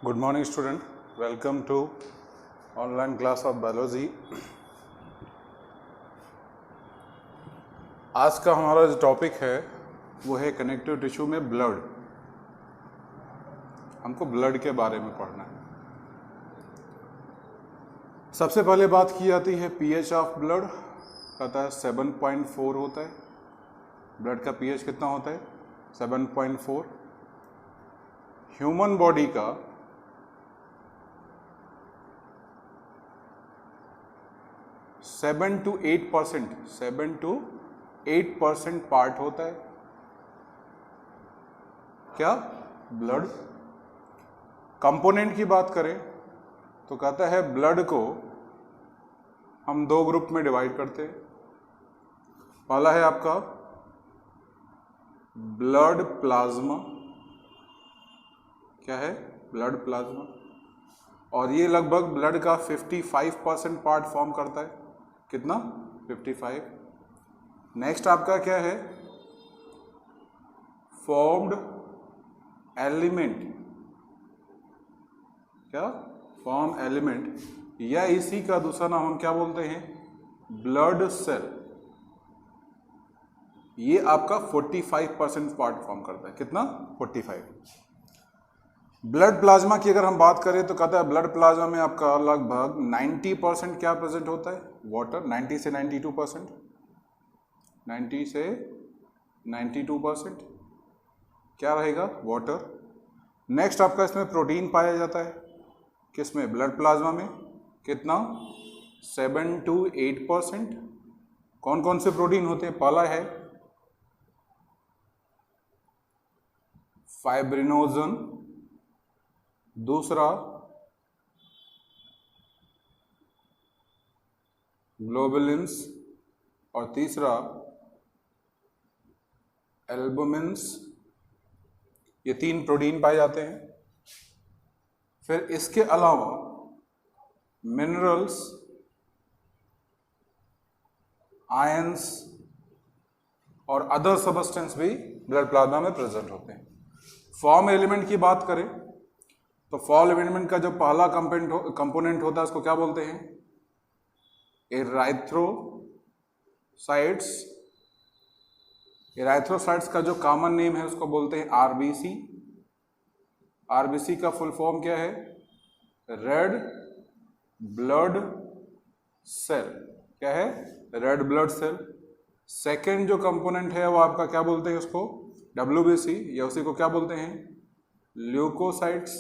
Good morning student, welcome to online class of biology. आज का हमारा जो टॉपिक है वो है कनेक्टिव टिश्यू में ब्लड। हमको ब्लड के बारे में पढ़ना है। सबसे पहले बात की जाती है पीएच ऑफ ब्लड। कहता है 7.4 होता है। ब्लड का पीएच कितना होता है? 7.4। ह्यूमन बॉडी का 7 to 8% पार्ट होता है क्या? ब्लड। कंपोनेंट की बात करें तो कहता है ब्लड को हम दो ग्रुप में डिवाइड करते हैं। पहला है आपका ब्लड प्लाज्मा। क्या है? Blood plasma. और ये लगभग ब्लड का 55% पार्ट फॉर्म करता है। कितना? 55। नेक्स्ट आपका क्या है? Formed element. क्या? फॉर्म एलिमेंट, या इसी का दूसरा नाम हम क्या बोलते हैं? Blood cell. ये आपका 45% पार्ट फॉर्म करता है। कितना? 45। ब्लड प्लाज्मा की अगर हम बात करें तो कहता है ब्लड प्लाज्मा में आपका लगभग 90% क्या प्रेजेंट होता है? वाटर। 90 से 92%। 90 से 92% क्या रहेगा? वाटर। नेक्स्ट आपका इसमें प्रोटीन पाया जाता है। किसमें? ब्लड प्लाज्मा में। कितना? 7 to 8%। कौन कौन से प्रोटीन होते हैं? पहला है फाइब्रिनोजन, दूसरा ग्लोबुलिन्स और तीसरा एल्बुमिन्स। ये 3 प्रोटीन पाए जाते हैं। फिर इसके अलावा मिनरल्स, आयंस और अदर सबस्टेंस भी ब्लड प्लाज्मा में प्रेजेंट होते हैं। फॉर्म एलिमेंट की बात करें तो फॉर्म एलिमेंट का जो पहला कंपोनेंट होता है उसको क्या बोलते हैं? एराइथ्रोसाइट्स। एराइथ्रोसाइट्स का जो कॉमन नेम है उसको बोलते हैं आरबीसी। आरबीसी का फुल फॉर्म क्या है? Red blood cell. क्या है? Red blood cell. सेकेंड जो कंपोनेंट है वो आपका क्या बोलते हैं? उसको डब्ल्यूबीसी, या उसी को क्या बोलते हैं? ल्यूकोसाइट्स।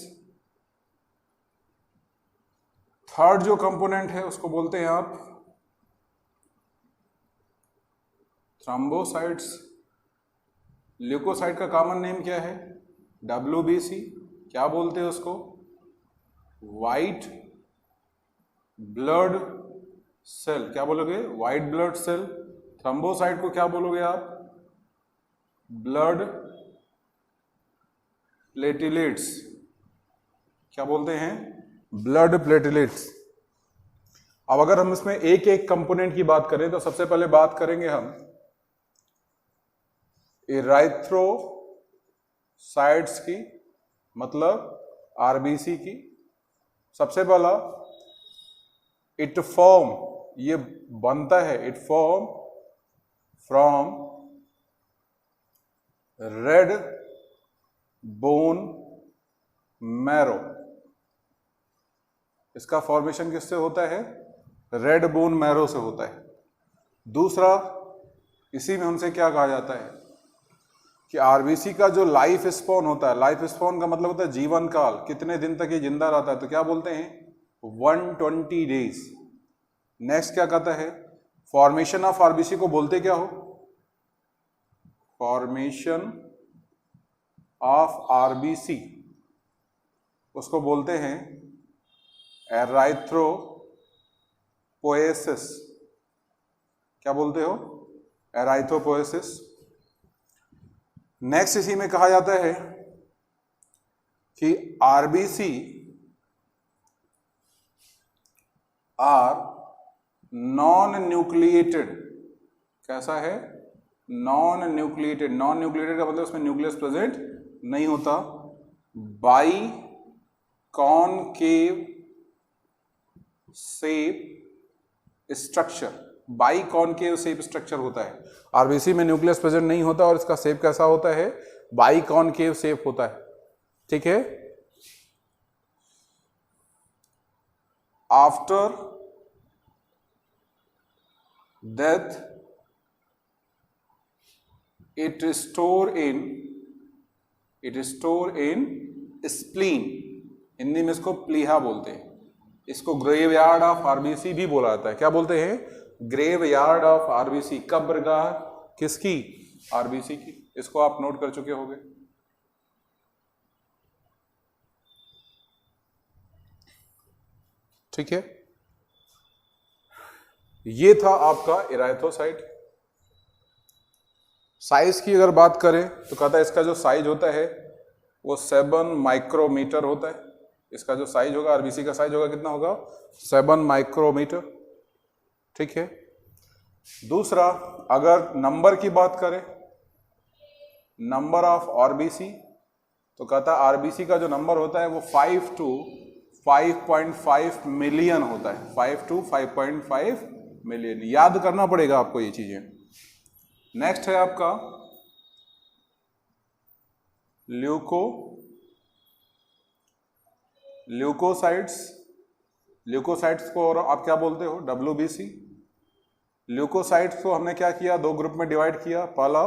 थर्ड जो कंपोनेंट है उसको बोलते हैं आप थ्रोम्बोसाइट्स। ल्यूकोसाइट का कॉमन नेम क्या है? डब्ल्यूबीसी। क्या बोलते हैं उसको? White blood cell. क्या बोलोगे? White blood cell. थ्रोम्बोसाइट को क्या बोलोगे आप? Blood platelets. क्या बोलते हैं? Blood platelets. अब अगर हम इसमें एक एक कंपोनेंट की बात करें तो सबसे पहले बात करेंगे हम एराइथ्रोसाइट्स की, मतलब आरबीसी की। सबसे पहला इट फॉर्म, ये बनता है, it form from red bone marrow. इसका फॉर्मेशन किससे होता है? रेड बोन मैरो से होता है। दूसरा, इसी में हमसे क्या कहा जाता है कि आरबीसी का जो लाइफ स्पॉन होता है, लाइफ स्पॉन का मतलब होता है जीवन काल, कितने दिन तक ये जिंदा रहता है, तो क्या बोलते हैं? 120 डेज। नेक्स्ट क्या कहता है? फॉर्मेशन ऑफ आरबीसी को बोलते क्या हो? फॉर्मेशन ऑफ आरबीसी उसको बोलते हैं एराइथ्रोपोएसिस। क्या बोलते हो? एराइथ्रोपोएसिस। नेक्स्ट इसी में कहा जाता है कि आरबीसी आर नॉन न्यूक्लिएटेड। कैसा है? Non nucleated. नॉन न्यूक्लिएटेड का मतलब उसमें न्यूक्लियस प्रेजेंट नहीं होता। By concave shape structure, by concave shape structure होता है। आरबीसी में न्यूक्लियस प्रेजेंट नहीं होता और इसका शेप कैसा होता है, बाई कॉनकेव शेप होता है, ठीक है। After death it store in spleen, Hindi में इसको प्लीहा बोलते हैं। इसको ग्रेवयार्ड ऑफ आरबीसी भी बोला जाता है। क्या बोलते हैं, ग्रेवयार्ड ऑफ आरबीसी, कब्रगाह किसकी, आरबीसी की। इसको आप नोट कर चुके होंगे। ठीक है, ये था आपका इराइथोसाइट। साइज की अगर बात करें तो कहता है इसका जो साइज होता है वो 7 माइक्रोमीटर होता है। इसका जो साइज होगा, आरबीसी का साइज होगा कितना होगा, 7 माइक्रोमीटर, ठीक है। दूसरा, अगर नंबर की बात करें, नंबर ऑफ आरबीसी, तो कहता है आरबीसी का जो नंबर होता है वो 5 to 5.5 मिलियन होता है। 5 to 5.5 मिलियन, याद करना पड़ेगा आपको ये चीजें। नेक्स्ट है आपका ल्यूकोसाइट्स। ल्यूकोसाइट्स को और आप क्या बोलते हो, डब्ल्यूबीसी। ल्यूकोसाइट्स को हमने क्या किया, 2 ग्रुप में डिवाइड किया। पहला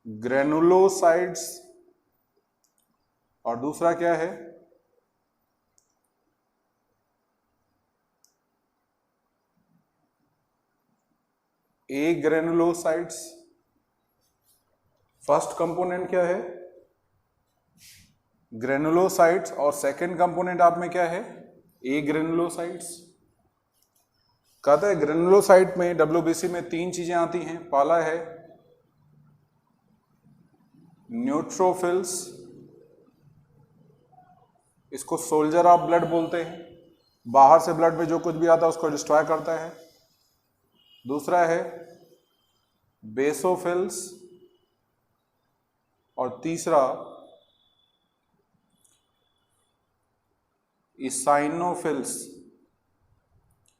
ग्रेनुलोसाइट्स और दूसरा क्या है, ए ग्रेनुलोसाइट्स। फर्स्ट कंपोनेंट क्या है, ग्रेनुलोसाइट्स, और सेकंड कंपोनेंट आप में क्या है, ए ग्रेनुलोसाइट्स। कहता है ग्रेनुलोसाइट में, डब्ल्यूबीसी में 3 चीजें आती हैं। पहला है न्यूट्रोफिल्स, इसको सोल्जर ऑफ ब्लड बोलते हैं, बाहर से ब्लड में जो कुछ भी आता है उसको डिस्ट्रॉय करता है। दूसरा है बेसोफिल्स, और तीसरा इसाइनोफिल्स।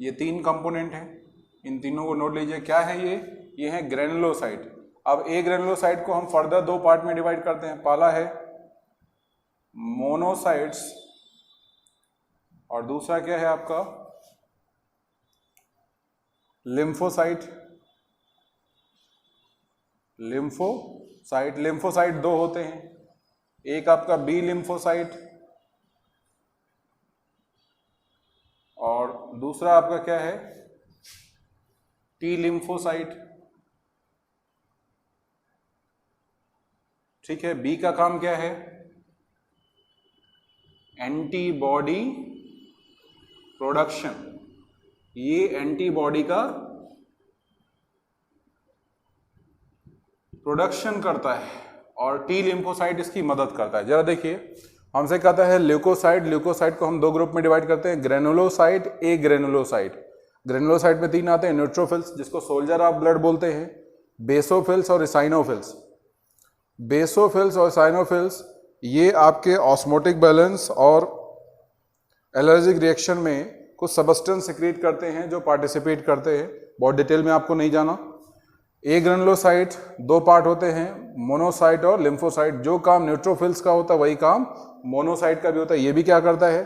ये 3 कंपोनेंट हैं, इन तीनों को नोट लीजिए। क्या है ये है ग्रेनुलोसाइट। अब ए ग्रेनुलोसाइट को हम फर्दर 2 पार्ट में डिवाइड करते हैं। पहला है मोनोसाइट्स और दूसरा क्या है आपका लिम्फोसाइट। लिम्फोसाइट 2 होते हैं, एक आपका बी लिम्फोसाइट और दूसरा आपका क्या है, टी लिम्फोसाइट। ठीक है, बी का काम क्या है, एंटीबॉडी प्रोडक्शन, ये एंटीबॉडी का प्रोडक्शन करता है और टी लिम्फोसाइट इसकी मदद करता है। जरा देखिए, हमसे कहता है ल्यूकोसाइट को हम 2 ग्रुप में डिवाइड करते हैं, ग्रेनुलोसाइट, ए ग्रेनुलोसाइट। ग्रेनुलोसाइट में 3 आते हैं, न्यूट्रोफिल्स जिसको सोल्जर ऑफ ब्लड बोलते हैं, बेसोफिल्स और इसाइनोफिल्स। बेसोफिल्स और इसाइनोफिल्स ये आपके ऑस्मोटिक बैलेंस और एलर्जिक रिएक्शन में कुछ सबस्टेंस सिक्रीट करते हैं जो पार्टिसिपेट करते हैं। बहुत डिटेल में आपको नहीं जाना। ए ग्रेनुलोसाइट 2 पार्ट होते हैं, मोनोसाइट और लिम्फोसाइट। जो काम न्यूट्रोफिल्स का होता है वही काम मोनोसाइट का भी होता है। ये भी क्या करता है,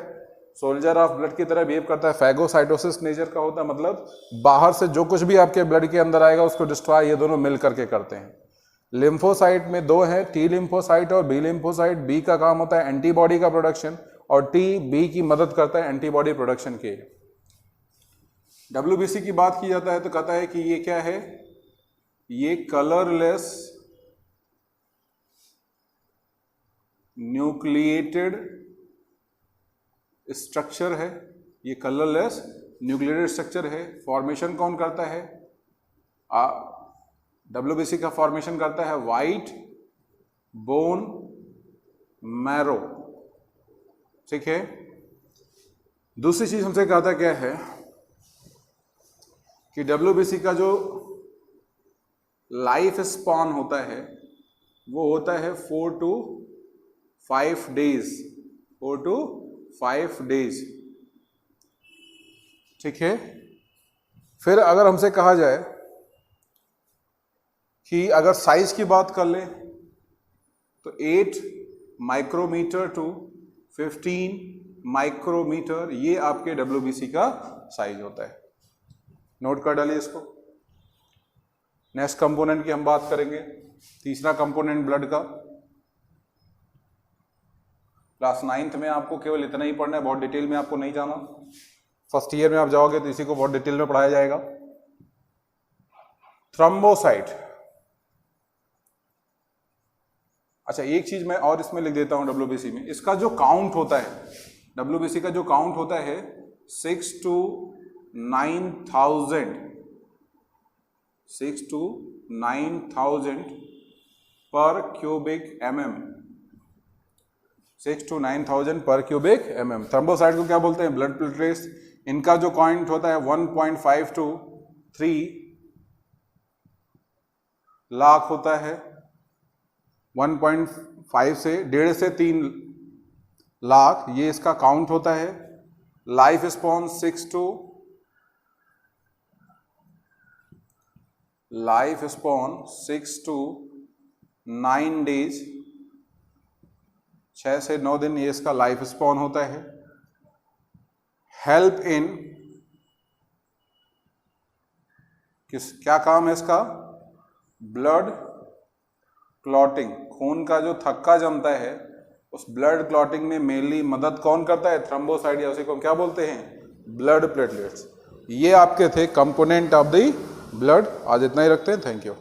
सोल्जर ऑफ ब्लड की तरह बिहेव करता है। फैगोसाइटोसिस नेचर का होता है, मतलब बाहर से जो कुछ भी आपके ब्लड के अंदर आएगा उसको डिस्ट्रॉय ये दोनों मिल करके करते हैं। लिम्फोसाइट में 2 हैं, टी लिम्फोसाइट और बी लिम्फोसाइट। बी का काम होता है एंटीबॉडी का प्रोडक्शन और टी बी की मदद करता है एंटीबॉडी प्रोडक्शन के। डब्ल्यूबीसी की बात की जाता है तो कहता है कि ये क्या है, ये कलरलेस न्यूक्लिएटेड स्ट्रक्चर है। ये कलरलेस न्यूक्लिएटेड स्ट्रक्चर है। फॉर्मेशन कौन करता है, डब्ल्यूबीसी का फॉर्मेशन करता है वाइट बोन मैरो। ठीक है, दूसरी चीज हमसे कहता क्या है कि डब्ल्यूबीसी का जो लाइफ स्पॉन होता है वो होता है 4 to 5 डेज। 4 to 5 days। ठीक है, फिर अगर हमसे कहा जाए कि अगर साइज की बात कर ले तो 8 माइक्रोमीटर टू 15 माइक्रोमीटर, ये आपके WBC का साइज होता है। नोट कर डालिए इसको। नेक्स्ट कंपोनेंट की हम बात करेंगे, तीसरा कंपोनेंट ब्लड का। क्लास 9th में आपको केवल इतना ही पढ़ना है, बहुत डिटेल में आपको नहीं जाना। फर्स्ट ईयर में आप जाओगे तो इसी को बहुत डिटेल में पढ़ाया जाएगा। थ्रोम्बोसाइट। अच्छा, एक चीज मैं और इसमें लिख देता हूं WBC में, इसका जो काउंट होता है, WBC का जो काउंट होता है 6 to 9,000 पर क्यूबिक mm, 6 to 9,000 पर क्यूबिक mm। थ्रोम्बोसाइट को क्या बोलते हैं? Blood platelets. इनका जो काउंट होता है 1.5 to 3 लाख होता है। 1.5 से 1.5 से 3 लाख ये इसका काउंट होता है। लाइफ स्पॉन 6 to 9 डेज, 6 से 9 दिन ये इसका लाइफ स्पॉन होता है। हेल्प इन क्या काम है इसका? Blood clotting. खून का जो थक्का जमता है उस ब्लड क्लॉटिंग में मेनली मदद कौन करता है? थ्रोम्बोसाइट, या उसे को क्या बोलते हैं? Blood platelets. ये आपके थे कंपोनेंट ऑफ द ब्लड। आज इतना ही रखते हैं। Thank you.